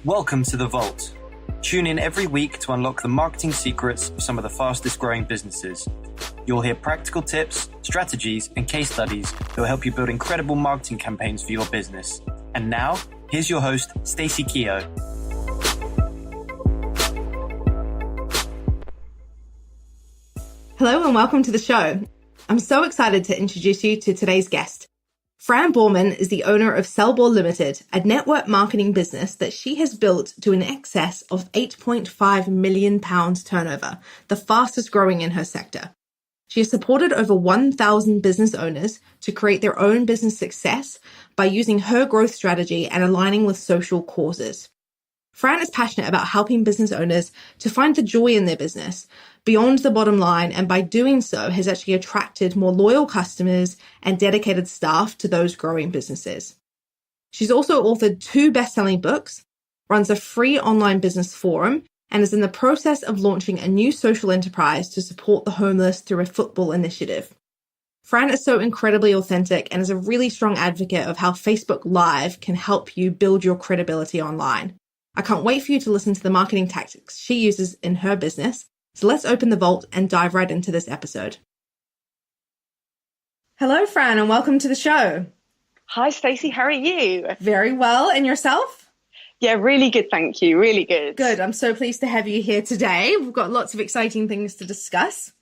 Welcome to The Vault. Tune in every week to unlock the marketing secrets of some of the fastest growing businesses. You'll hear practical tips, strategies, and case studies that will help you build incredible marketing campaigns for your business. And now, here's your host, Stacey Keogh. Hello and welcome to the show. I'm so excited to introduce you to today's guest. Fran Borman is the owner of Sellball Limited, a network marketing business that she has built to an excess of £8.5 million turnover, the fastest growing in her sector. She has supported over 1,000 business owners to create their own business success by using her growth strategy and aligning with social causes. Fran is passionate about helping business owners to find the joy in their business beyond the bottom line, and by doing so has actually attracted more loyal customers and dedicated staff to those growing businesses. She's also authored 2 best-selling books, runs a free online business forum, and is in the process of launching a new social enterprise to support the homeless through a football initiative. Fran is so incredibly authentic and is a really strong advocate of how Facebook Live can help you build your credibility online. I can't wait for you to listen to the marketing tactics she uses in her business. So let's open the vault and dive right into this episode. Hello, Fran, and welcome to the show. Hi, Stacey. How are you? Very well. And yourself? Yeah, really good. Thank you. Really good. Good. I'm so pleased to have you here today. We've got lots of exciting things to discuss.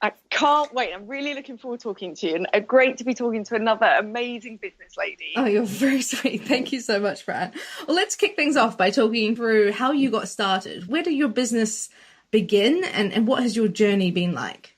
I can't wait. I'm really looking forward to talking to you, and great to be talking to another amazing business lady. Oh, you're very sweet. Thank you so much, Fran. Well, let's kick things off by talking through how you got started. Where did your business begin, and what has your journey been like?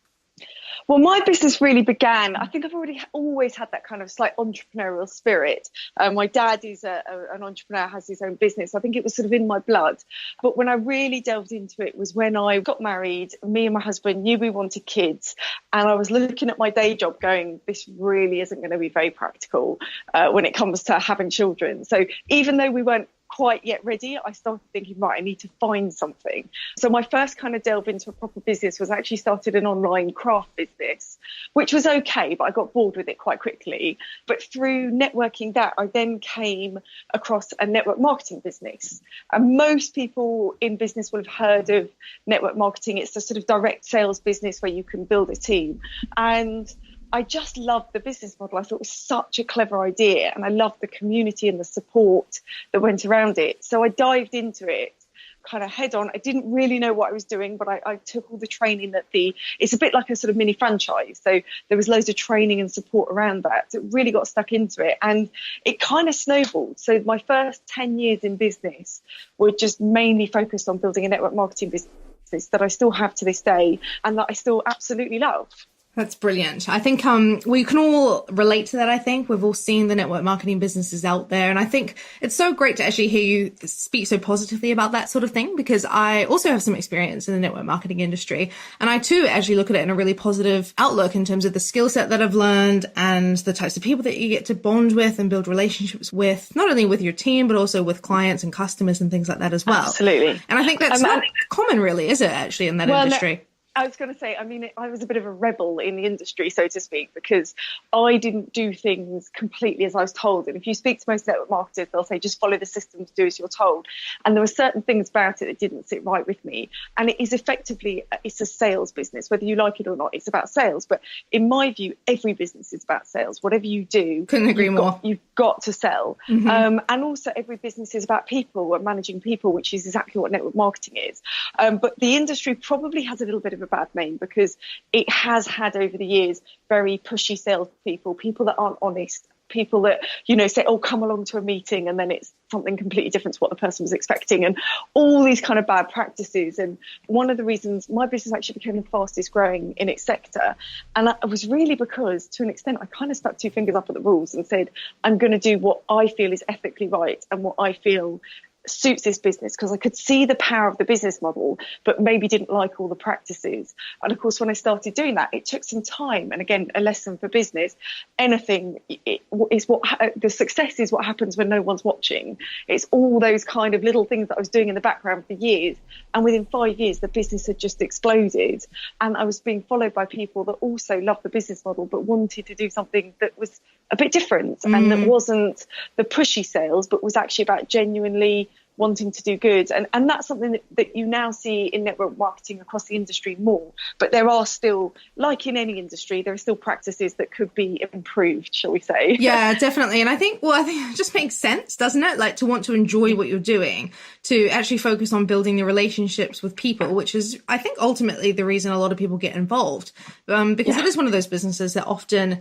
Well, my business really began, I think I've always had that kind of slight entrepreneurial spirit. My dad is an entrepreneur, has his own business. I think it was sort of in my blood. But when I really delved into it was when I got married. Me and my husband knew we wanted kids. And I was looking at my day job going, this really isn't going to be very practical when it comes to having children. So even though we weren't quite yet ready, I started thinking, right, I need to find something. So my first kind of delve into a proper business was actually started an online craft business, which was okay, but I got bored with it quite quickly. But through networking that, I then came across a network marketing business. And most people in business will have heard of network marketing. It's a sort of direct sales business where you can build a team. And I just loved the business model. I thought it was such a clever idea, and I loved the community and the support that went around it. So I dived into it kind of head on. I didn't really know what I was doing, but I took all the training it's a bit like a sort of mini franchise. So there was loads of training and support around that. So it really got stuck into it, and it kind of snowballed. So my first 10 years in business were just mainly focused on building a network marketing business that I still have to this day and that I still absolutely love. That's brilliant. I think we can all relate to that, I think. We've all seen the network marketing businesses out there. And I think it's so great to actually hear you speak so positively about that sort of thing, because I also have some experience in the network marketing industry. And I too actually look at it in a really positive outlook in terms of the skill set that I've learned and the types of people that you get to bond with and build relationships with, not only with your team, but also with clients and customers and things like that as well. Absolutely. And I think that's not common really, is it, actually, in that industry? I was going to say, I mean, I was a bit of a rebel in the industry, so to speak, because I didn't do things completely as I was told. And if you speak to most network marketers, they'll say, just follow the system to do as you're told. And there were certain things about it that didn't sit right with me. And it is effectively, it's a sales business, whether you like it or not, it's about sales. But in my view, every business is about sales. Whatever you do, couldn't agree more. You've got to sell. Mm-hmm. And also every business is about people and managing people, which is exactly what network marketing is. But the industry probably has a little bit of a bad name because it has had over the years very pushy salespeople, people that aren't honest, people that, you know, say, oh, come along to a meeting, and then it's something completely different to what the person was expecting, and all these kind of bad practices. And one of the reasons my business actually became the fastest growing in its sector, and it was really because, to an extent, I kind of stuck 2 fingers up at the rules and said, I'm going to do what I feel is ethically right and what I feel suits this business, because I could see the power of the business model, but maybe didn't like all the practices. And of course, when I started doing that, it took some time. And again, a lesson for business, anything the success is what happens when no one's watching. It's all those kind of little things that I was doing in the background for years. And within 5 years, the business had just exploded. And I was being followed by people that also loved the business model, but wanted to do something that was a bit different and that wasn't the pushy sales, but was actually about genuinely wanting to do good. And that's something that you now see in network marketing across the industry more. But there are still, like in any industry, there are still practices that could be improved, shall we say. Yeah, definitely. And I think it just makes sense, doesn't it? Like, to want to enjoy what you're doing, to actually focus on building the relationships with people, which is, I think, ultimately the reason a lot of people get involved. Because it is one of those businesses that often,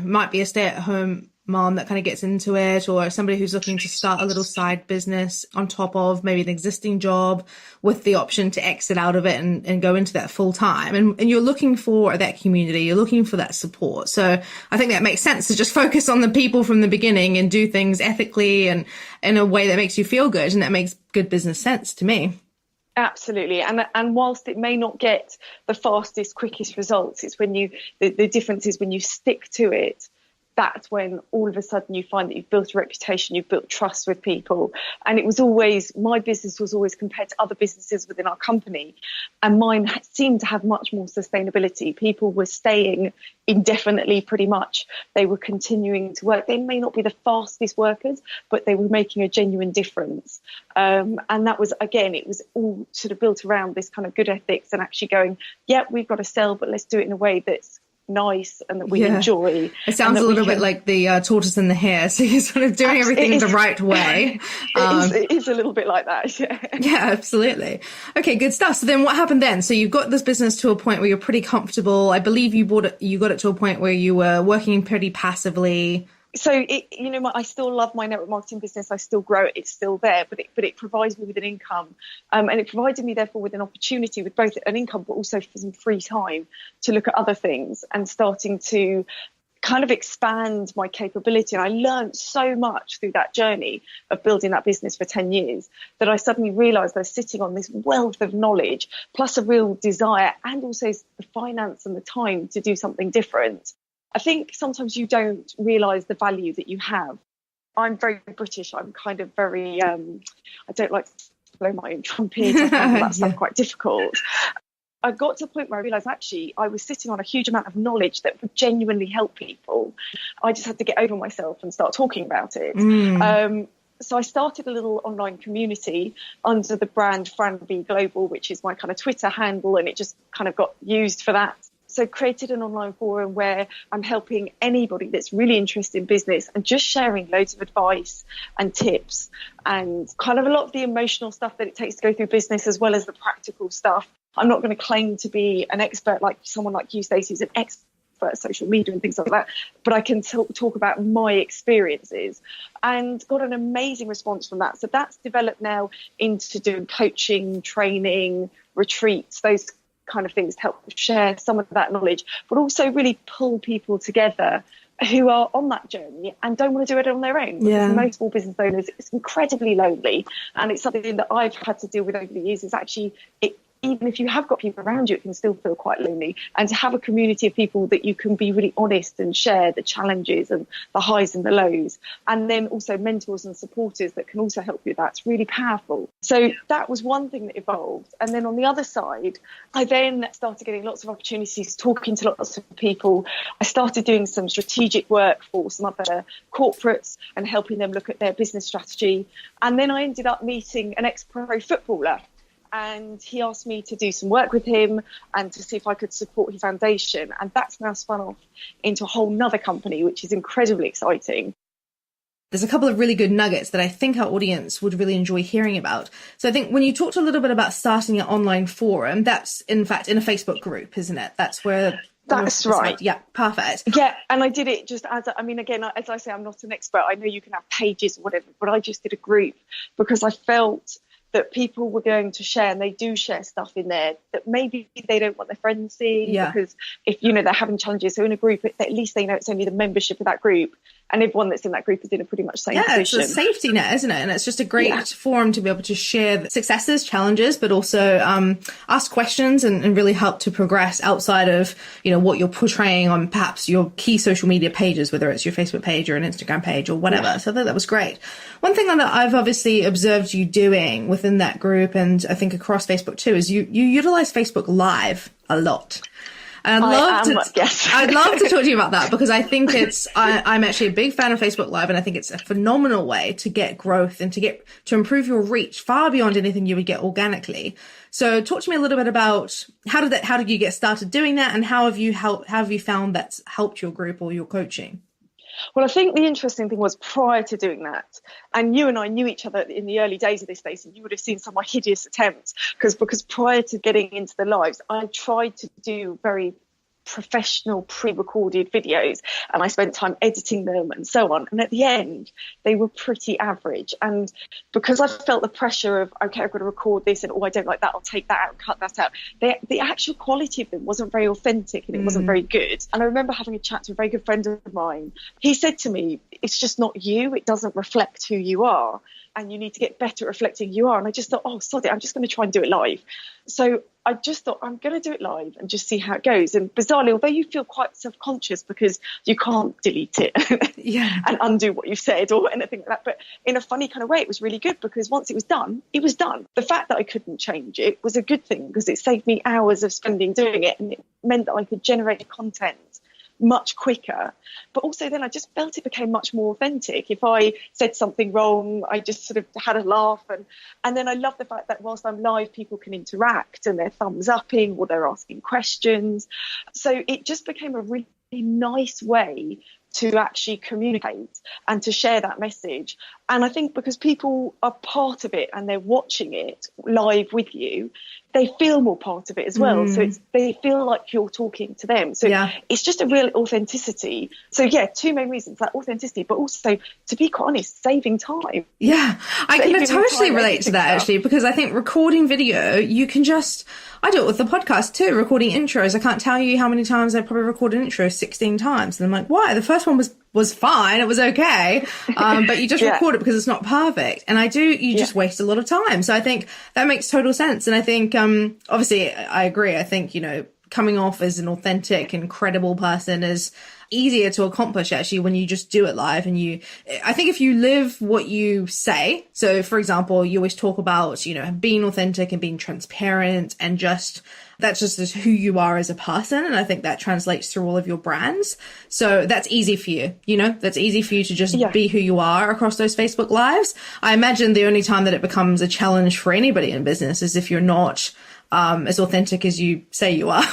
might be a stay-at-home mom that kind of gets into it, or somebody who's looking to start a little side business on top of maybe an existing job with the option to exit out of it and go into that full time. And you're looking for that community, you're looking for that support. So I think that makes sense to just focus on the people from the beginning and do things ethically and in a way that makes you feel good. And that makes good business sense to me. Absolutely. And whilst it may not get the fastest, quickest results, it's when the difference is when you stick to it. That's when all of a sudden you find that you've built a reputation, you've built trust with people. And it was always, my business was always compared to other businesses within our company. And mine seemed to have much more sustainability. People were staying indefinitely pretty much. They were continuing to work. They may not be the fastest workers, but they were making a genuine difference. And that was, again, it was all sort of built around this kind of good ethics and actually going, yeah, we've got to sell, but let's do it in a way that's nice and that we enjoy. It sounds a little bit like the tortoise and the hare. So you're sort of doing everything the right way. It is a little bit like that. Yeah, absolutely. Okay, good stuff. So then what happened then? So you got this business to a point where you're pretty comfortable. I believe you got it to a point where you were working pretty passively. So, I still love my network marketing business. I still grow it. It's still there, but it provides me with an income. And it provided me, therefore, with an opportunity with both an income, but also for some free time to look at other things and starting to kind of expand my capability. And I learned so much through that journey of building that business for 10 years that I suddenly realized I was sitting on this wealth of knowledge, plus a real desire and also the finance and the time to do something different. I think sometimes you don't realise the value that you have. I'm very British. I'm kind of very, I don't like to blow my own trumpet. I find that stuff quite difficult. I got to the point where I realised actually I was sitting on a huge amount of knowledge that would genuinely help people. I just had to get over myself and start talking about it. So I started a little online community under the brand Fran Global, which is my kind of Twitter handle, and it just kind of got used for that. So created an online forum where I'm helping anybody that's really interested in business and just sharing loads of advice and tips and kind of a lot of the emotional stuff that it takes to go through business as well as the practical stuff. I'm not going to claim to be an expert like someone like you, Stacey, who's an expert at social media and things like that, but I can talk about my experiences and got an amazing response from that. So that's developed now into doing coaching, training, retreats, those kind of things to help share some of that knowledge, but also really pull people together who are on that journey and don't want to do it on their own. Because most small business owners, it's incredibly lonely, and it's something that I've had to deal with over the years. Is actually even if you have got people around you, it can still feel quite lonely. And to have a community of people that you can be really honest and share the challenges and the highs and the lows, and then also mentors and supporters that can also help you with that, it's really powerful. So that was one thing that evolved. And then on the other side, I then started getting lots of opportunities, talking to lots of people. I started doing some strategic work for some other corporates and helping them look at their business strategy. And then I ended up meeting an ex-pro footballer. And he asked me to do some work with him and to see if I could support his foundation. And that's now spun off into a whole nother company, which is incredibly exciting. There's a couple of really good nuggets that I think our audience would really enjoy hearing about. So I think when you talked a little bit about starting an online forum, that's in fact in a Facebook group, isn't it? That's where... That's right. Yeah, perfect. Yeah, and I did it just as, again, as I say, I'm not an expert. I know you can have pages or whatever, but I just did a group because I felt that people were going to share, and they do share stuff in there that maybe they don't want their friends seeing, because if, they're having challenges. So in a group, at least they know it's only the membership of that group and everyone that's in that group is in a pretty much same position. It's a safety net, isn't it? And it's just a great forum to be able to share the successes, challenges, but also ask questions and really help to progress outside of, what you're portraying on perhaps your key social media pages, whether it's your Facebook page or an Instagram page or whatever. So I think that was great. One thing that I've obviously observed you doing within that group, and I think across Facebook too, is you utilize Facebook Live a lot. I'd love to talk to you about that, because I think I'm actually a big fan of Facebook Live, and I think it's a phenomenal way to get growth and to improve your reach far beyond anything you would get organically. So talk to me a little bit about how did you get started doing that, and how have you found that's helped your group or your coaching? Well, I think the interesting thing was, prior to doing that, and you and I knew each other in the early days of this, Stacey, you would have seen some of my hideous attempts, because prior to getting into the lives, I tried to do very professional pre-recorded videos, and I spent time editing them and so on, and at the end they were pretty average. And because I felt the pressure of, okay, I've got to record this, and I don't like that, I'll take that out and cut that out, the actual quality of them wasn't very authentic, and it wasn't very good. And I remember having a chat to a very good friend of mine. He said to me, it's just not you, it doesn't reflect who you are, and you need to get better at reflecting who you are. And I just thought, oh, sod it, I'm just going to try and do it live. So I just thought, I'm going to do it live and just see how it goes. And bizarrely, although you feel quite self-conscious because you can't delete it and undo what you've said or anything like that, but in a funny kind of way, it was really good, because once it was done, it was done. The fact that I couldn't change it was a good thing, because it saved me hours of spending doing it, and it meant that I could generate content much quicker. But also then I just felt it became much more authentic. If I said something wrong, I just sort of had a laugh, and then I love the fact that whilst I'm live, people can interact and they're thumbs upping or they're asking questions. So it just became a really nice way to actually communicate and to share that message. And I think because people are part of it and they're watching it live with you, they feel more part of it as well. So they feel like you're talking to them. So it's just a real authenticity. So two main reasons, that authenticity, but also, to be quite honest, saving time. Yeah, I can totally relate to that actually, because I think recording video, you can I do it with the podcast too, recording intros. I can't tell you how many times I probably recorded an intro 16 times. And I'm like, why? The first one was fine. It was okay. But you just record it because it's not perfect. And you just waste a lot of time. So I think that makes total sense. And I think, obviously I agree. I think, coming off as an authentic and credible person is easier to accomplish actually when you just do it live. And I think if you live what you say, so for example, you always talk about, being authentic and being transparent, and that's just who you are as a person. And I think that translates through all of your brands. So that's easy for you, that's easy for you to just be who you are across those Facebook lives. I imagine the only time that it becomes a challenge for anybody in business is if you're not as authentic as you say you are.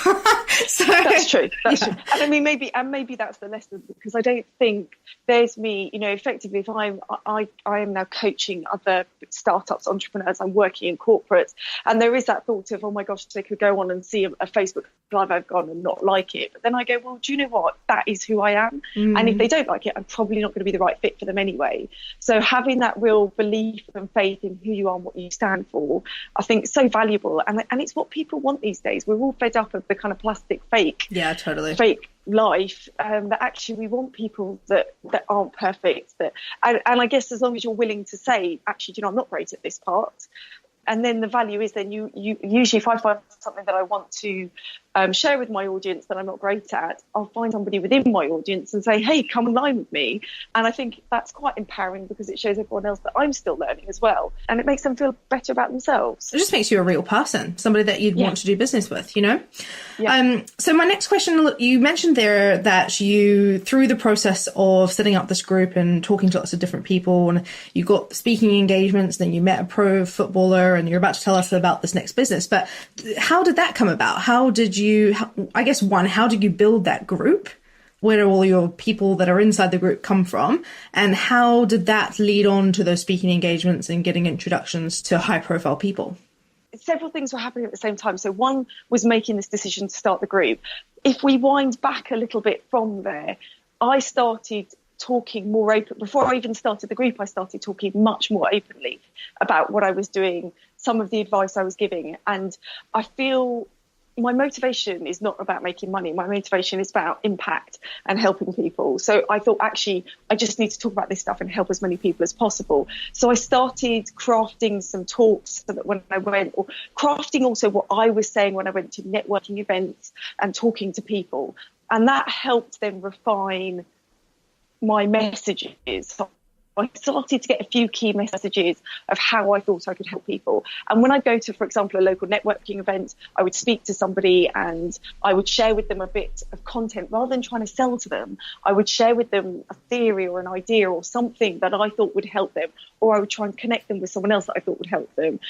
So that's true. That's true. And I mean, maybe that's the lesson, because I don't think there's me, effectively, if I am now coaching other startups, entrepreneurs, I'm working in corporates, and there is that thought of, oh my gosh, they could go on and see a Facebook Live I've gone and not like it. But then I go, well, do you know what? That is who I am. And if they don't like it, I'm probably not going to be the right fit for them anyway. So having that real belief and faith in who you are and what you stand for, I think is so valuable. And it's what people want these days. We're all fed up of the kind of plastic fake life, that actually we want people that aren't perfect, and I guess as long as you're willing to say, actually, I'm not great at this part, and then the value is then you usually, if I find something that I want to share with my audience that I'm not great at, I'll find somebody within my audience and say, hey, come online with me. And I think that's quite empowering, because it shows everyone else that I'm still learning as well, and it makes them feel better about themselves. It just makes you a real person, somebody that you'd want to do business with, So my next question, you mentioned there that you, through the process of setting up this group and talking to lots of different people, and you got speaking engagements, then you met a pro footballer, and you're about to tell us about this next business. But how did that come about? How did you build that group? Where do all your people that are inside the group come from? And how did that lead on to those speaking engagements and getting introductions to high profile people? Several things were happening at the same time. So one was making this decision to start the group. If we wind back a little bit from there, I started talking more open. Before I even started the group, I started talking much more openly about what I was doing, some of the advice I was giving. And I feel, my motivation is not about making money. My motivation is about impact and helping people. So I thought, actually, I just need to talk about this stuff and help as many people as possible. So I started crafting some talks so that when I went, or crafting also what I was saying when I went to networking events and talking to people. And that helped them refine my messages. So I started to get a few key messages of how I thought I could help people. And when I go to, for example, a local networking event, I would speak to somebody and I would share with them a bit of content rather than trying to sell to them. I would share with them a theory or an idea or something that I thought would help them, or I would try and connect them with someone else that I thought would help them.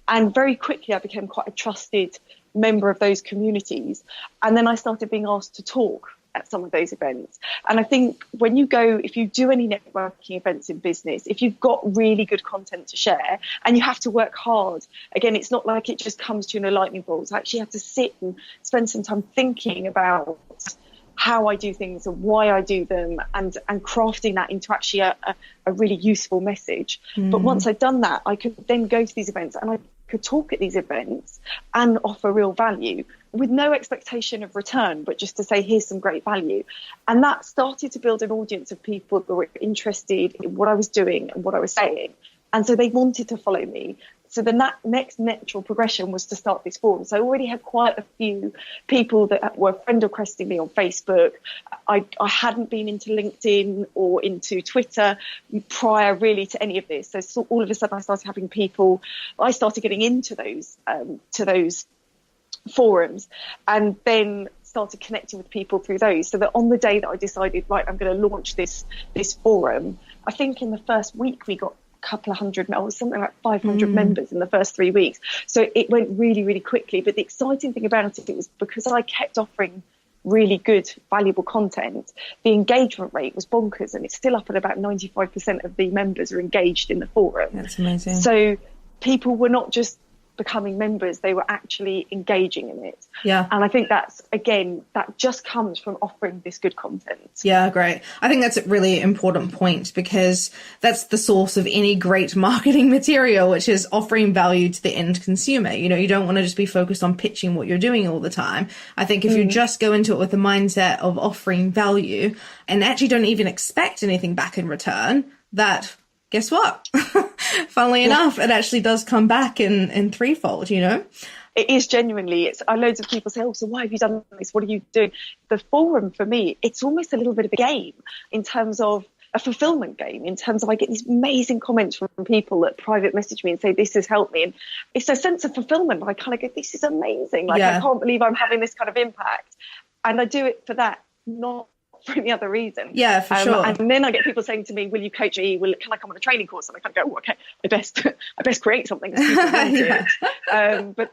And very quickly, I became quite a trusted member of those communities. And then I started being asked to talk at some of those events. And I think when you go, if you do any networking events in business, if you've got really good content to share and you have to work hard, again, it's not like it just comes to you in a lightning bolt. I actually have to sit and spend some time thinking about how I do things and why I do them, and crafting that into actually a really useful message. But once I'd done that, I could then go to these events and I could talk at these events and offer real value with no expectation of return, but just to say, here's some great value. And that started to build an audience of people that were interested in what I was doing and what I was saying. And so they wanted to follow me. So the next natural progression was to start this forum. So I already had quite a few people that were friend requesting me on Facebook. I hadn't been into LinkedIn or into Twitter prior really to any of this. So all of a sudden I started having people, I started getting into those forums, and then started connecting with people through those. So that on the day that I decided, right, I'm going to launch this forum, I think in the first week we got couple of hundred, or something like 500 members in the first 3 weeks. So it went really, really quickly. But the exciting thing about it was because I kept offering really good, valuable content, the engagement rate was bonkers, and it's still up at about 95% of the members are engaged in the forum. That's amazing. So people were not just becoming members, they were actually engaging in it. Yeah. And I think that's, again, that just comes from offering this good content. Yeah, great. I think that's a really important point, because that's the source of any great marketing material, which is offering value to the end consumer. You know, you don't want to just be focused on pitching what you're doing all the time. I think if you just go into it with the mindset of offering value and actually don't even expect anything back in return, that, guess what? Funnily enough, it actually does come back in threefold, you know? It is genuinely, loads of people say, oh, so why have you done this? What are you doing? The forum for me, it's almost a little bit of a game in terms of a fulfillment game, in terms of I get these amazing comments from people that private message me and say, this has helped me. And it's a sense of fulfillment. I kind of go, this is amazing. I can't believe I'm having this kind of impact. And I do it for that, not for any other reason. Yeah, for sure. And then I get people saying to me, will you coach me? Can I come on a training course? And I kind of go, oh, okay, I best create something. But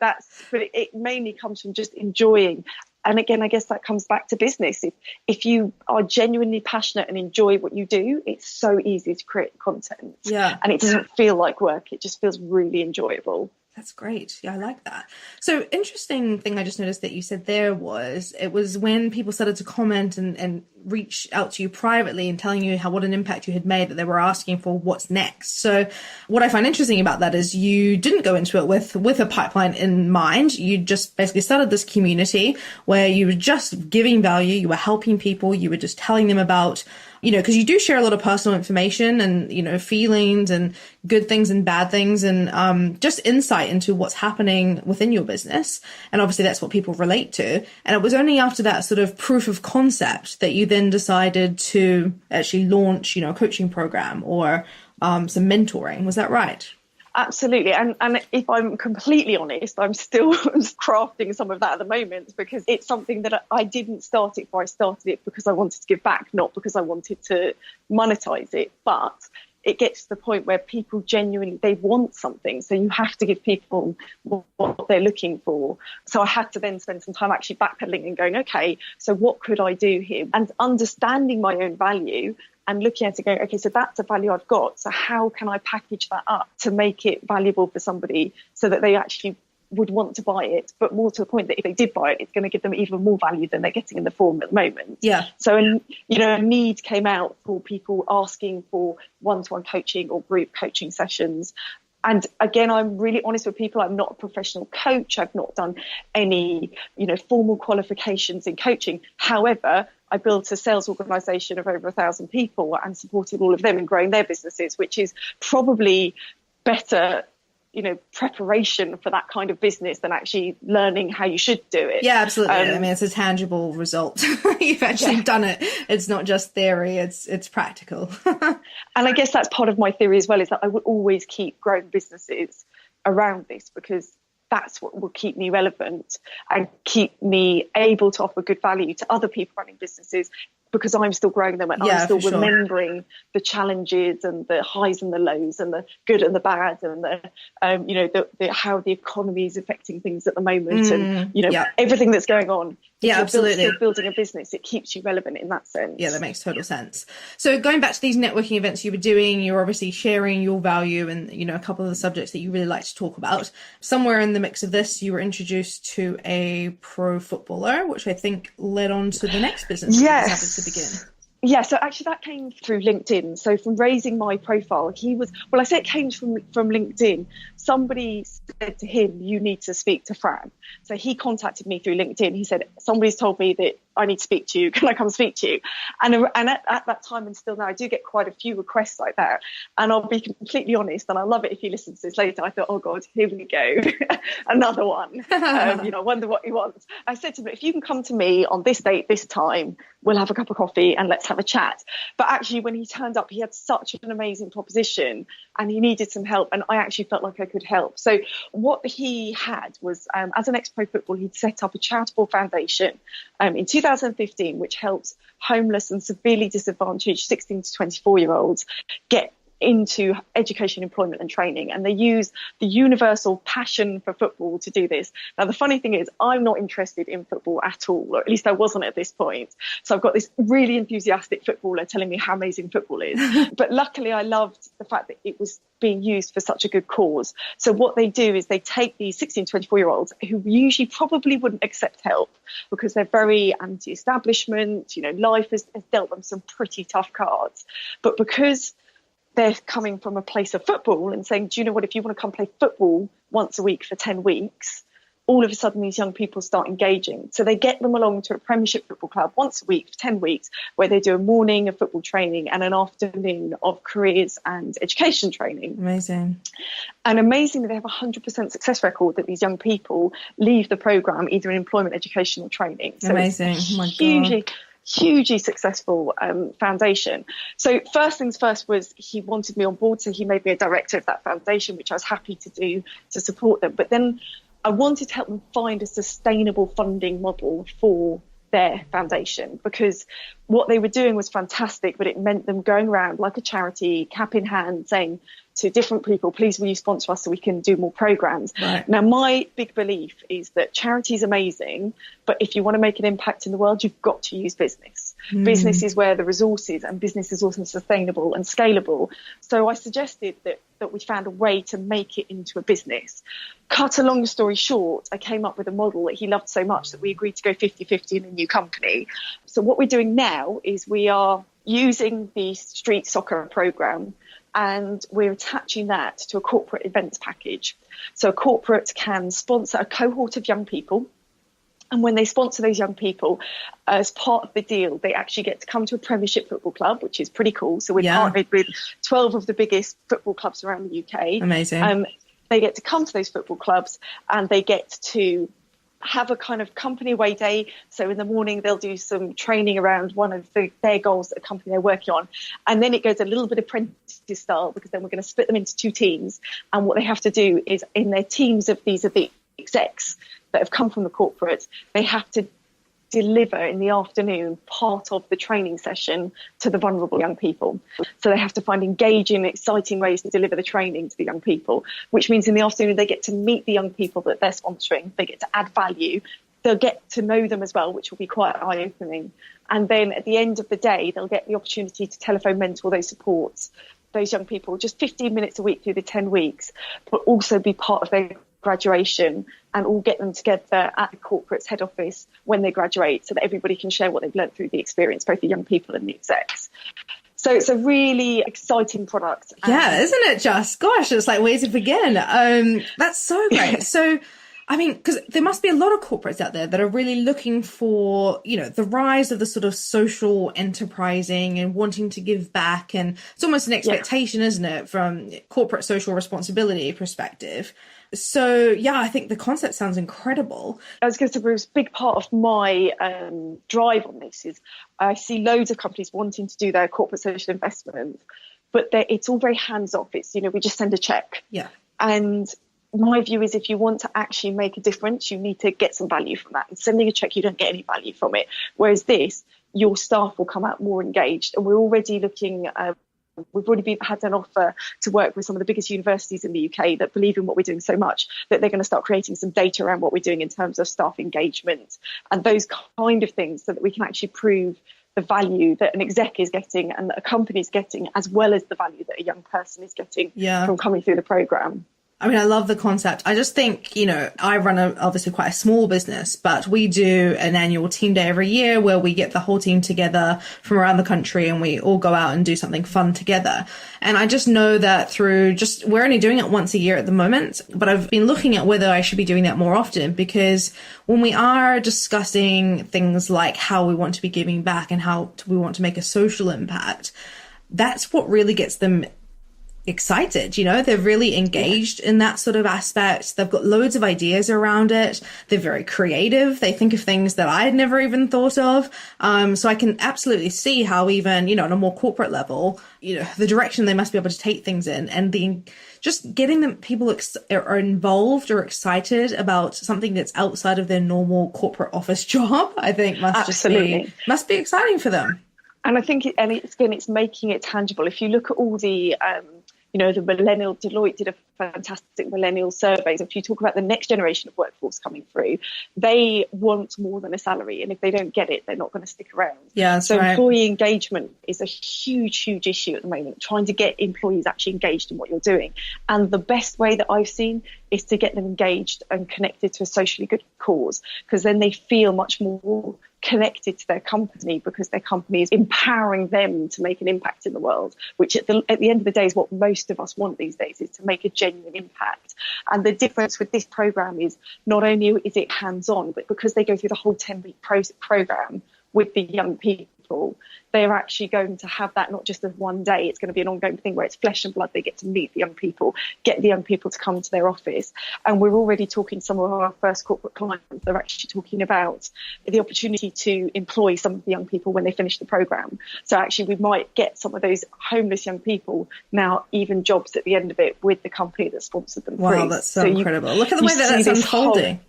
it mainly comes from just enjoying. And again, I guess that comes back to business. If you are genuinely passionate and enjoy what you do, it's so easy to create content. Yeah. And it doesn't feel like work. It just feels really enjoyable. That's great. Yeah, I like that. So interesting thing I just noticed that you said there was, it was when people started to comment and reach out to you privately and telling you what an impact you had made, that they were asking for what's next. So what I find interesting about that is you didn't go into it with a pipeline in mind. You just basically started this community where you were just giving value. You were helping people. You were just telling them about, you know, because you do share a lot of personal information and, you know, feelings and good things and bad things and just insight into what's happening within your business. And obviously that's what people relate to. And it was only after that sort of proof of concept that you then decided to actually launch, you know, a coaching program or some mentoring. Was that right? Absolutely. And if I'm completely honest, I'm still crafting some of that at the moment, because it's something that I didn't start it for. I started it because I wanted to give back, not because I wanted to monetize it. But it gets to the point where people genuinely, they want something. So you have to give people what they're looking for. So I had to then spend some time actually backpedaling and going, okay, so what could I do here? And understanding my own value and looking at it going, okay, so that's a value I've got. So how can I package that up to make it valuable for somebody so that they actually would want to buy it, but more to the point that if they did buy it, it's going to give them even more value than they're getting in the forum at the moment. Yeah. So, a need came out for people asking for one-to-one coaching or group coaching sessions. And again, I'm really honest with people. I'm not a professional coach. I've not done any, formal qualifications in coaching. However, I built a sales organisation of over 1,000 people and supported all of them in growing their businesses, which is probably better, preparation for that kind of business than actually learning how you should do it. Yeah, absolutely. I mean, it's a tangible result. You've actually done it. It's not just theory, it's practical. And I guess that's part of my theory as well, is that I would always keep growing businesses around this, because that's what will keep me relevant and keep me able to offer good value to other people running businesses, because I'm still growing them and I'm still remembering the challenges and the highs and the lows and the good and the bad and the how the economy is affecting things at the moment and everything that's going on. Yeah, absolutely. Still building a business, it keeps you relevant in that sense. Yeah, that makes total sense. So going back to these networking events you were doing, you're obviously sharing your value and, a couple of the subjects that you really like to talk about. Somewhere in the mix of this, you were introduced to a pro footballer, which I think led on to the next business. Yes. To begin. Yeah, so actually that came through LinkedIn. So from raising my profile, I say it came from LinkedIn. Somebody said to him, you need to speak to Fran. So he contacted me through LinkedIn. He said, somebody's told me that I need to speak to you. Can I come speak to you? And at that time and still now, I do get quite a few requests like that. And I'll be completely honest, and I love it if you listen to this later. I thought, oh God, here we go. Another one. I wonder what he wants. I said to him, if you can come to me on this date, this time, we'll have a cup of coffee and let's have a chat. But actually, when he turned up, he had such an amazing proposition and he needed some help. And I actually felt like I could help. So what he had was, as an ex-pro football, he'd set up a charitable foundation in 2015, which helps homeless and severely disadvantaged 16 to 24-year-olds get into education, employment and training. And they use the universal passion for football to do this. Now, the funny thing is, I'm not interested in football at all, or at least I wasn't at this point. So I've got this really enthusiastic footballer telling me how amazing football is. But luckily, I loved the fact that it was being used for such a good cause. So what they do is they take these 16 to 24-year-olds who usually probably wouldn't accept help because they're very anti-establishment, life has dealt them some pretty tough cards. But because they're coming from a place of football and saying, do you know what, if you want to come play football once a week for 10 weeks, all of a sudden these young people start engaging. So they get them along to a Premiership football club once a week for 10 weeks, where they do a morning of football training and an afternoon of careers and education training. Amazing. And amazingly, they have a 100% success record that these young people leave the programme either in employment, education or training. So amazing. It's oh my God. Hugely successful foundation. So first things first was he wanted me on board, so he made me a director of that foundation, which I was happy to do to support them. But then I wanted to help them find a sustainable funding model for their foundation, because what they were doing was fantastic, but it meant them going around like a charity, cap in hand, saying to different people, please will you sponsor us so we can do more programs. Right. Now, my big belief is that charity is amazing, but if you want to make an impact in the world, you've got to use business. Business is where the resources, and business is also sustainable and scalable. So I suggested that we found a way to make it into a business. Cut a long story short, I came up with a model that he loved so much that we agreed to go 50-50 in a new company. So what we're doing now is we are using the street soccer program and we're attaching that to a corporate events package. So a corporate can sponsor a cohort of young people. And when they sponsor those young people, as part of the deal, they actually get to come to a Premiership football club, which is pretty cool. So we're partnered with 12 of the biggest football clubs around the UK. Amazing. They get to come to those football clubs and they get to have a kind of company away day. So in the morning, they'll do some training around one of their goals that the company they're working on. And then it goes a little bit apprentice style, because then we're going to split them into two teams. And what they have to do is, in their teams of these are the execs that have come from the corporate, they have to deliver in the afternoon part of the training session to the vulnerable young people. So they have to find engaging, exciting ways to deliver the training to the young people, which means in the afternoon they get to meet the young people that they're sponsoring. They get to add value. They'll get to know them as well, which will be quite eye-opening. And then at the end of the day, they'll get the opportunity to telephone mentor those supports, those young people, just 15 minutes a week through the 10 weeks, but also be part of their graduation and all get them together at the corporate's head office when they graduate, so that everybody can share what they've learned through the experience, both the young people and the execs. So it's a really exciting product. Yeah, isn't it just? Gosh, it's like where to begin. That's so great. So, I mean, because there must be a lot of corporates out there that are really looking for, the rise of the sort of social enterprising and wanting to give back. And it's almost an expectation, isn't it, from corporate social responsibility perspective. So, yeah, I think the concept sounds incredible. I was going to say, Bruce, a big part of my drive on this is I see loads of companies wanting to do their corporate social investment, but it's all very hands-off. It's, we just send a check. Yeah. And my view is if you want to actually make a difference, you need to get some value from that. And sending a check, you don't get any value from it. Whereas this, your staff will come out more engaged. And we're already looking we've already had an offer to work with some of the biggest universities in the UK that believe in what we're doing so much that they're going to start creating some data around what we're doing in terms of staff engagement and those kind of things so that we can actually prove the value that an exec is getting and that a company is getting, as well as the value that a young person is getting from coming through the programme. I mean, I love the concept. I just think, I run obviously quite a small business, but we do an annual team day every year where we get the whole team together from around the country and we all go out and do something fun together. And I just know that we're only doing it once a year at the moment, but I've been looking at whether I should be doing that more often, because when we are discussing things like how we want to be giving back and how we want to make a social impact, that's what really gets them excited. They're really engaged in that sort of aspect. They've got loads of ideas around it. They're very creative. They think of things that I had never even thought of. So I can absolutely see how even, on a more corporate level, the direction they must be able to take things in, and just getting them, people are involved or excited about something that's outside of their normal corporate office job, I think must be exciting for them. And I think it's making it tangible. If you look at all the the millennial, Deloitte did a fantastic millennial survey. So if you talk about the next generation of workforce coming through, they want more than a salary. And if they don't get it, they're not going to stick around. Yeah, that's so right. Employee engagement is a huge, huge issue at the moment, trying to get employees actually engaged in what you're doing. And the best way that I've seen is to get them engaged and connected to a socially good cause, because then they feel much more connected to their company, because their company is empowering them to make an impact in the world, which at the end of the day is what most of us want these days, is to make a genuine impact. And the difference with this program is not only is it hands-on, but because they go through the whole 10-week program with the young people, they're actually going to have that not just as one day. It's going to be an ongoing thing where it's flesh and blood. They get to meet the young people, get the young people to come to their office. And we're already talking to some of our first corporate clients. They're actually talking about the opportunity to employ some of the young people when they finish the program. So actually we might get some of those homeless young people now even jobs at the end of it with the company that sponsored them. Wow, that's so incredible. Look at the way that's unfolding.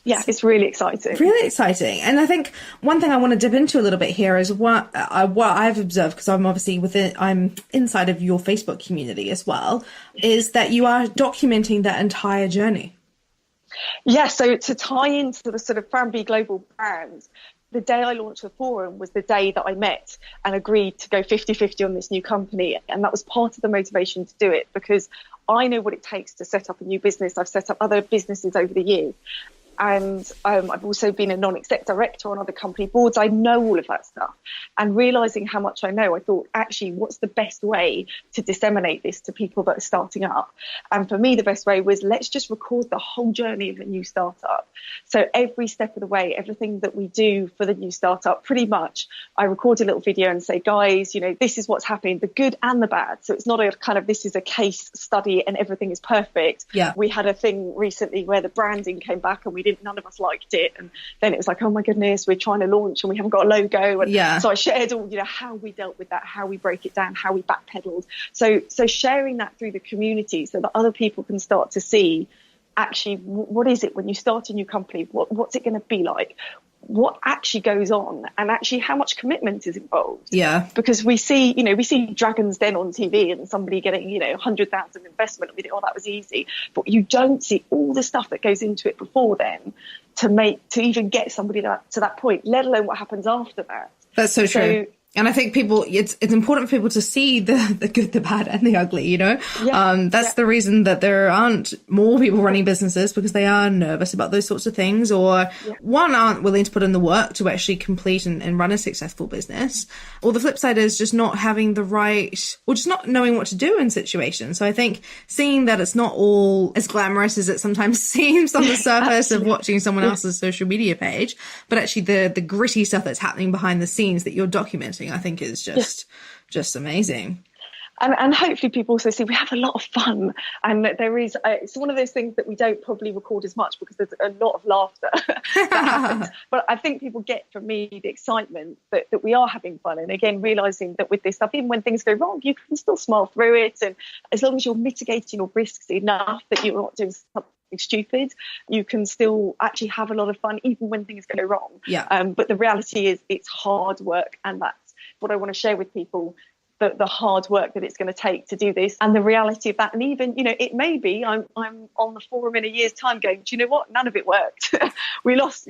Yeah, it's really exciting. Really exciting. And I think one thing I want to dip into a little bit here is what I've observed, because I'm obviously I'm inside of your Facebook community as well, is that you are documenting that entire journey. Yeah, so to tie into the sort of Fran B Global brand, the day I launched the forum was the day that I met and agreed to go 50-50 on this new company. And that was part of the motivation to do it, because I know what it takes to set up a new business. I've set up other businesses over the years. And I've also been a non-exec director on other company boards. I know all of that stuff. And realising how much I know, I thought, actually, what's the best way to disseminate this to people that are starting up? And for me, the best way was, let's just record the whole journey of a new startup. So every step of the way, everything that we do for the new startup, pretty much, I record a little video and say, guys, this is what's happening, the good and the bad. So it's not a kind of, this is a case study and everything is perfect. Yeah. We had a thing recently where the branding came back and none of us liked it, and then it was like, oh my goodness, we're trying to launch and we haven't got a logo. And so I shared all how we dealt with that, how we break it down, how we backpedaled. So sharing that through the community so that other people can start to see, actually, what is it when you start a new company, what's it going to be like, what actually goes on, and actually how much commitment is involved. Yeah. Because we see Dragon's Den on TV and somebody getting, 100,000 investment, and we think, oh, that was easy. But you don't see all the stuff that goes into it before then to even get somebody to that point, let alone what happens after that. That's so true. And I think it's important for people to see the good, the bad, and the ugly, you know? That's the reason that there aren't more people running businesses, because they are nervous about those sorts of things, or one, aren't willing to put in the work to actually complete and run a successful business. Or the flip side is just not having the right, or just not knowing what to do in situations. So I think seeing that it's not all as glamorous as it sometimes seems on the surface of watching someone else's social media page, but actually the gritty stuff that's happening behind the scenes that you're documenting, I think is just amazing. And hopefully people also see we have a lot of fun, and there is it's one of those things that we don't probably record as much because there's a lot of laughter that happens. But I think people get from me the excitement that we are having fun, and again realizing that with this stuff, even when things go wrong, you can still smile through it, and as long as you're mitigating your risks enough that you're not doing something stupid, you can still actually have a lot of fun even when things go wrong. But the reality is it's hard work, and that's what I want to share with people, the hard work that it's going to take to do this, and the reality of that. And even, it may be I'm on the forum in a year's time going, do you know what, none of it worked. we lost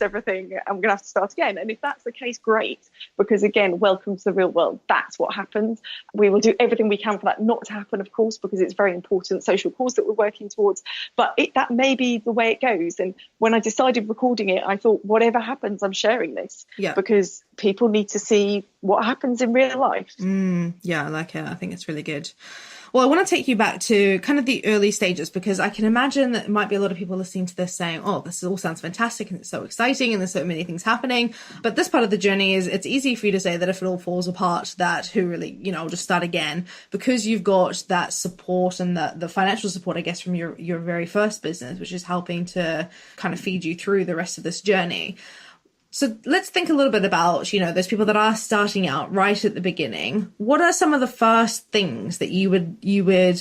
everything, and we're gonna have to start again. And if that's the case, great, because again, welcome to the real world. That's what happens. We will do everything we can for that not to happen, of course, because it's a very important social cause that we're working towards, but that may be the way it goes. And when I decided recording it, I thought, whatever happens, I'm sharing this, because people need to see what happens in real life. I like it. I think it's really good. Well, I want to take you back to kind of the early stages, because I can imagine that there might be a lot of people listening to this saying, oh, this all sounds fantastic and it's so exciting and there's so many things happening. But this part of the journey it's easy for you to say that if it all falls apart, that who really, just start again, because you've got that support and the financial support, I guess, from your very first business, which is helping to kind of feed you through the rest of this journey. So let's think a little bit about, those people that are starting out right at the beginning. What are some of the first things that you would,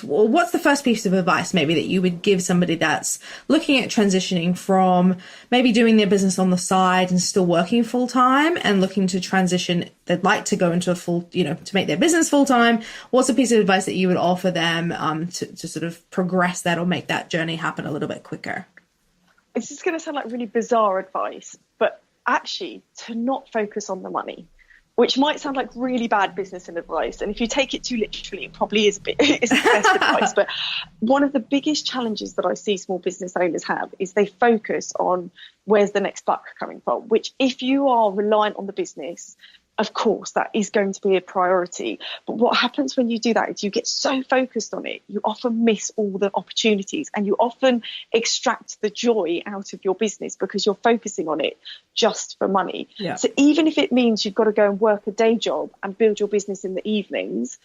or what's the first piece of advice maybe that you would give somebody that's looking at transitioning from maybe doing their business on the side and still working full time and looking to transition, they'd like to go into a full, to make their business full time? What's a piece of advice that you would offer them to sort of progress that or make that journey happen a little bit quicker? It's just going to sound like really bizarre advice, but actually to not focus on the money, which might sound like really bad business advice, and if you take it too literally, it probably is the best advice. But one of the biggest challenges that I see small business owners have is they focus on where's the next buck coming from, which if you are reliant on the business, of course, that is going to be a priority. But what happens when you do that is you get so focused on it, you often miss all the opportunities, and you often extract the joy out of your business because you're focusing on it just for money. So even if it means you've got to go and work a day job and build your business in the evenings,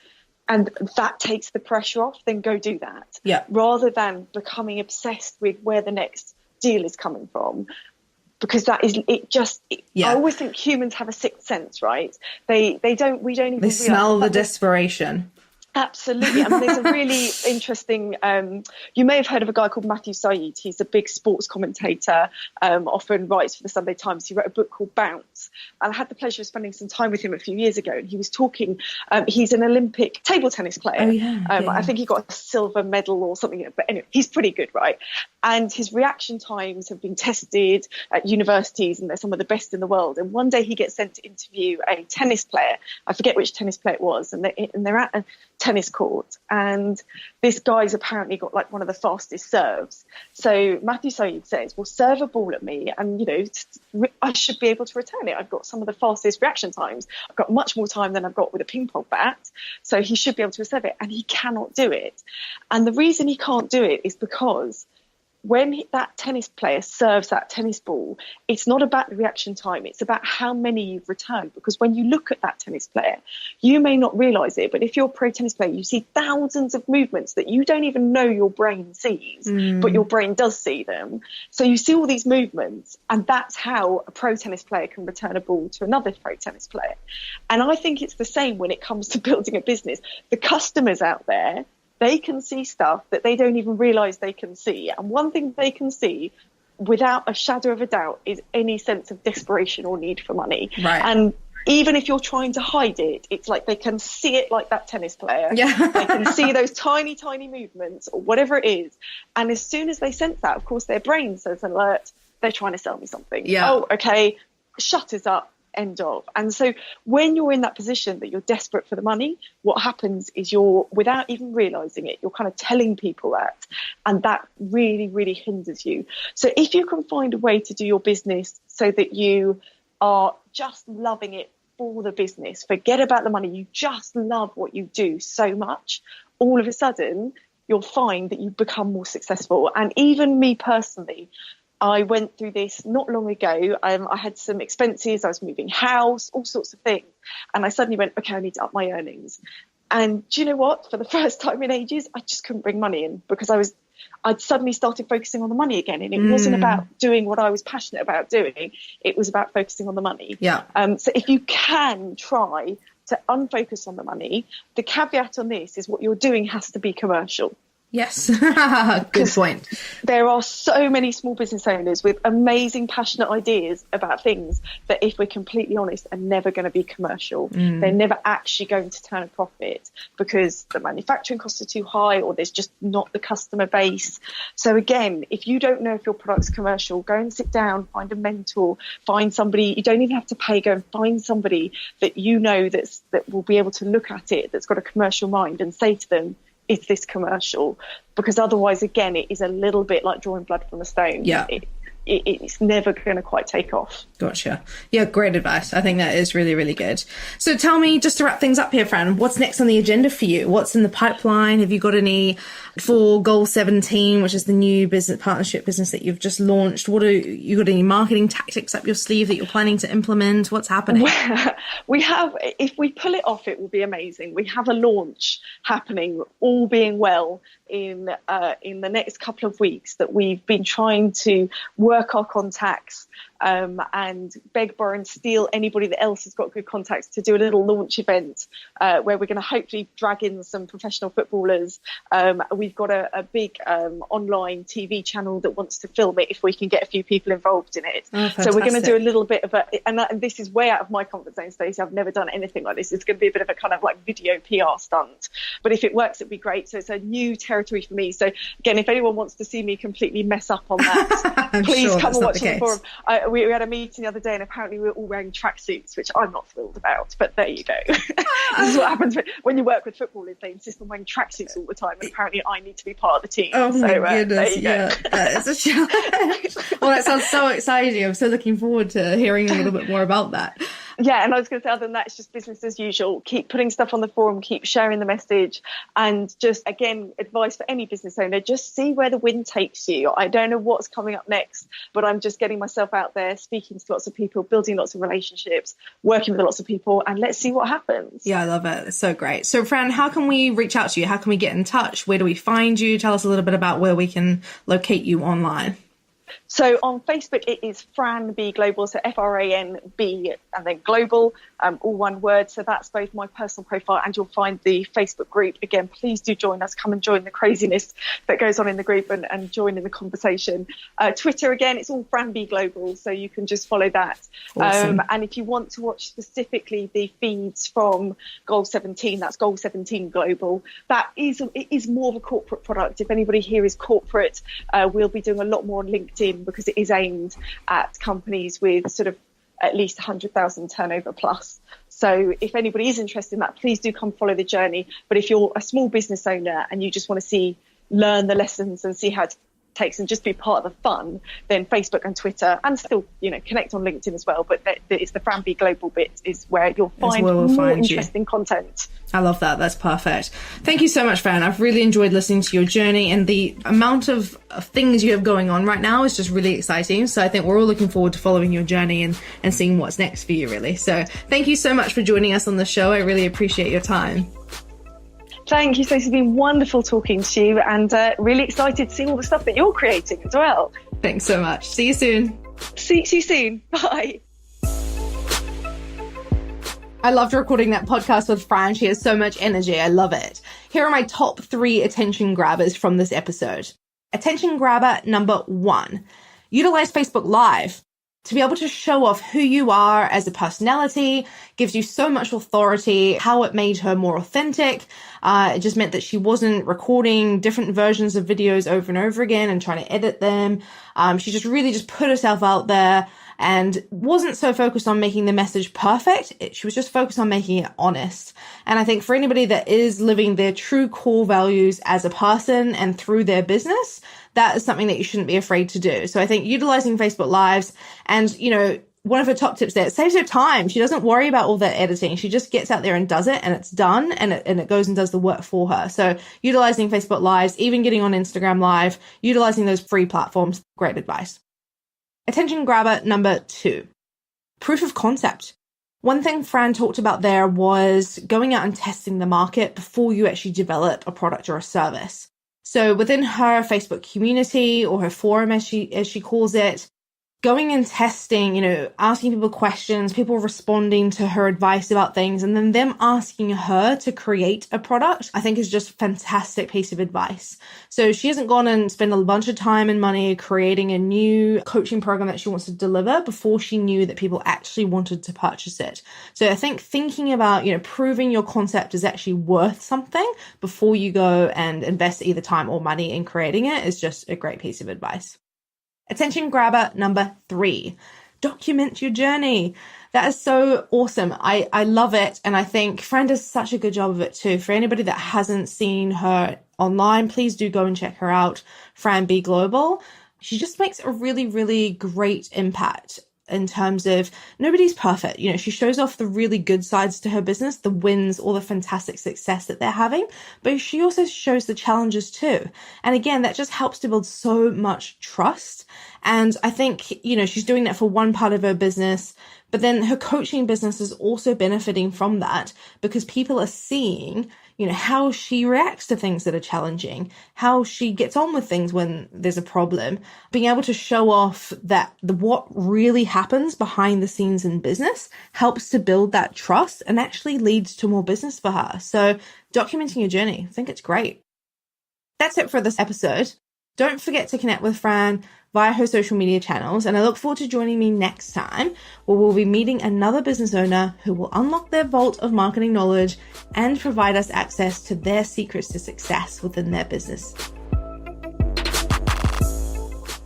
and that takes the pressure off, then go do that. Rather than becoming obsessed with where the next deal is coming from. Because that is I always think humans have a sixth sense, right? We don't even they smell the desperation. Absolutely. I mean, there's a really interesting, you may have heard of a guy called Matthew Saeed. He's a big sports commentator, often writes for the Sunday Times. He wrote a book called Bounce. And I had the pleasure of spending some time with him a few years ago. And he was talking, he's an Olympic table tennis player. I think he got a silver medal or something. But anyway, he's pretty good, right? And his reaction times have been tested at universities, and they're some of the best in the world. And one day he gets sent to interview a tennis player. I forget which tennis player it was. And they're at a tennis court, and this guy's apparently got like one of the fastest serves. So Matthew Saeed says, well, serve a ball at me and I should be able to return it. I've got some of the fastest reaction times. I've got much more time than I've got with a ping pong bat, so he should be able to serve it, and he cannot do it. And the reason he can't do it is because when that tennis player serves that tennis ball, it's not about the reaction time. It's about how many you've returned. Because when you look at that tennis player, you may not realise it, but if you're a pro tennis player, you see thousands of movements that you don't even know your brain sees, but your brain does see them. So you see all these movements, and that's how a pro tennis player can return a ball to another pro tennis player. And I think it's the same when it comes to building a business. The customers out there, they can see stuff that they don't even realise they can see. And one thing they can see without a shadow of a doubt is any sense of desperation or need for money. Right. And even if you're trying to hide it, it's like they can see it like that tennis player. Yeah. They can see those tiny, tiny movements or whatever it is. And as soon as they sense that, of course, their brain says, alert, they're trying to sell me something. Yeah. Oh, okay, shutters up. end of. And so when you're in that position that you're desperate for the money, what happens is without even realizing it, you're kind of telling people that, and that really, really hinders you. So if you can find a way to do your business so that you are just loving it for the business, forget about the money, you just love what you do so much, all of a sudden you'll find that you become more successful. And even me personally, I went through this not long ago. I had some expenses, I was moving house, all sorts of things. And I suddenly went, okay, I need to up my earnings. And do you know what? For the first time in ages, I just couldn't bring money in because I'd suddenly started focusing on the money again. And it wasn't about doing what I was passionate about doing. It was about focusing on the money. Yeah. So if you can try to unfocus on the money, the caveat on this is what you're doing has to be commercial. Yes. Good point. There are so many small business owners with amazing, passionate ideas about things that, if we're completely honest, are never going to be commercial. They're never actually going to turn a profit because the manufacturing costs are too high or there's just not the customer base. So again, if you don't know if your product's commercial, go and sit down, find a mentor, find somebody. You don't even have to pay. Go and find somebody that you know that will be able to look at it, that's got a commercial mind, and say to them, is this commercial? Because otherwise, again, it is a little bit like drawing blood from a stone. Yeah. It's never going to quite take off. Gotcha. Yeah, great advice. I think that is really, really good. So tell me, just to wrap things up here, Fran, what's next on the agenda for you? What's in the pipeline? Have you got any for Goal 17, which is the new business partnership business that you've just launched? You got any marketing tactics up your sleeve that you're planning to implement? What's happening? Well, we have, if we pull it off, it will be amazing. We have a launch happening, all being well, in the next couple of weeks, that we've been trying to work our contacts and beg, borrow and steal anybody that else has got good contacts to do a little launch event where we're going to hopefully drag in some professional footballers. We've got a big online TV channel that wants to film it if we can get a few people involved in it. Oh, so we're going to do a little bit of and this is way out of my comfort zone, Stacey. I've never done anything like this. It's going to be a bit of a kind of like video PR stunt, but if it works, it'd be great. So it's a new territory for me. So again, if anyone wants to see me completely mess up on that, please come and watch the forum. We had a meeting the other day and apparently we were all wearing tracksuits, which I'm not thrilled about, but there you go. This is what happens when you work with footballers. They insist on wearing tracksuits all the time, and apparently I need to be part of the team. Oh my goodness, there you yeah, go. That is a challenge. Well, that sounds so exciting. I'm so looking forward to hearing a little bit more about that. Yeah, and I was going to say, other than that, it's just business as usual. Keep putting stuff on the forum, keep sharing the message, and just, again, advice for any business owner, just see where the wind takes you. I don't know what's coming up next, but I'm just getting myself out there, speaking to lots of people, building lots of relationships, working with lots of people, and let's see what happens. Yeah, I love it. It's so great. So, Fran, how can we reach out to you? How can we get in touch? Where do we find you? Tell us a little bit about where we can locate you online. So on Facebook, it is Fran B Global, so FRANB and then Global, all one word. So that's both my personal profile and you'll find the Facebook group. Again, please do join us. Come and join the craziness that goes on in the group and join in the conversation. Twitter, again, it's all Fran B Global, so you can just follow that. Awesome. And if you want to watch specifically the feeds from Goal 17, that's Goal 17 Global. It is more of a corporate product. If anybody here is corporate, we'll be doing a lot more on LinkedIn, because it is aimed at companies with sort of at least 100,000 turnover plus. So if anybody is interested in that, please do come follow the journey. But if you're a small business owner and you just want to learn the lessons and see how it takes and just be part of the fun, then Facebook and Twitter, and still, connect on LinkedIn as well. But it's the Fran B Global bit is where you'll find more interesting content. I love that. That's perfect. Thank you so much, Fran. I've really enjoyed listening to your journey, and the amount of things you have going on right now is just really exciting. So I think we're all looking forward to following your journey and seeing what's next for you, really. So thank you so much for joining us on the show. I really appreciate your time. Thank you, Stacey. It's been wonderful talking to you, and really excited to see all the stuff that you're creating as well. Thanks so much. See you soon. See you soon. Bye. I loved recording that podcast with Fran. She has so much energy. I love it. Here are my top 3 attention grabbers from this episode. Attention grabber number 1, utilize Facebook Live. To be able to show off who you are as a personality gives you so much authority. How it made her more authentic. It just meant that she wasn't recording different versions of videos over and over again and trying to edit them. She just really just put herself out there and wasn't so focused on making the message perfect. She was just focused on making it honest. And I think for anybody that is living their true core values as a person and through their business, that is something that you shouldn't be afraid to do. So I think utilizing Facebook Lives and, one of her top tips there, it saves her time. She doesn't worry about all that editing. She just gets out there and does it, and it's done, and it goes and does the work for her. So utilizing Facebook Lives, even getting on Instagram Live, utilizing those free platforms, great advice. Attention grabber number 2, proof of concept. One thing Fran talked about there was going out and testing the market before you actually develop a product or a service. So within her Facebook community, or her forum as she calls it, going and testing, asking people questions, people responding to her advice about things, and then them asking her to create a product, I think is just a fantastic piece of advice. So she hasn't gone and spent a bunch of time and money creating a new coaching program that she wants to deliver before she knew that people actually wanted to purchase it. So I think thinking about, proving your concept is actually worth something before you go and invest either time or money in creating it is just a great piece of advice. Attention grabber number 3, document your journey. That is so awesome. I love it. And I think Fran does such a good job of it too. For anybody that hasn't seen her online, please do go and check her out, Fran B Global. She just makes a really, really great impact in terms of nobody's perfect. She shows off the really good sides to her business, the wins, all the fantastic success that they're having, but she also shows the challenges too. And again, that just helps to build so much trust. And I think, she's doing that for one part of her business, but then her coaching business is also benefiting from that because people are seeing, how she reacts to things that are challenging, how she gets on with things when there's a problem, being able to show off that what really happens behind the scenes in business helps to build that trust and actually leads to more business for her. So documenting your journey, I think it's great. That's it for this episode. Don't forget to connect with Fran via her social media channels, and I look forward to joining me next time where we'll be meeting another business owner who will unlock their vault of marketing knowledge and provide us access to their secrets to success within their business.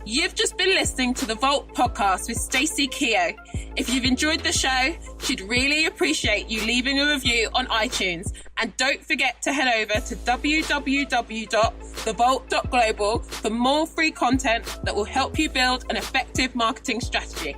You've just been listening to the Vault podcast with Stacey Keogh. If you've enjoyed the show, she'd really appreciate you leaving a review on iTunes. And don't forget to head over to www.thevault.global for more free content that will help you build an effective marketing strategy.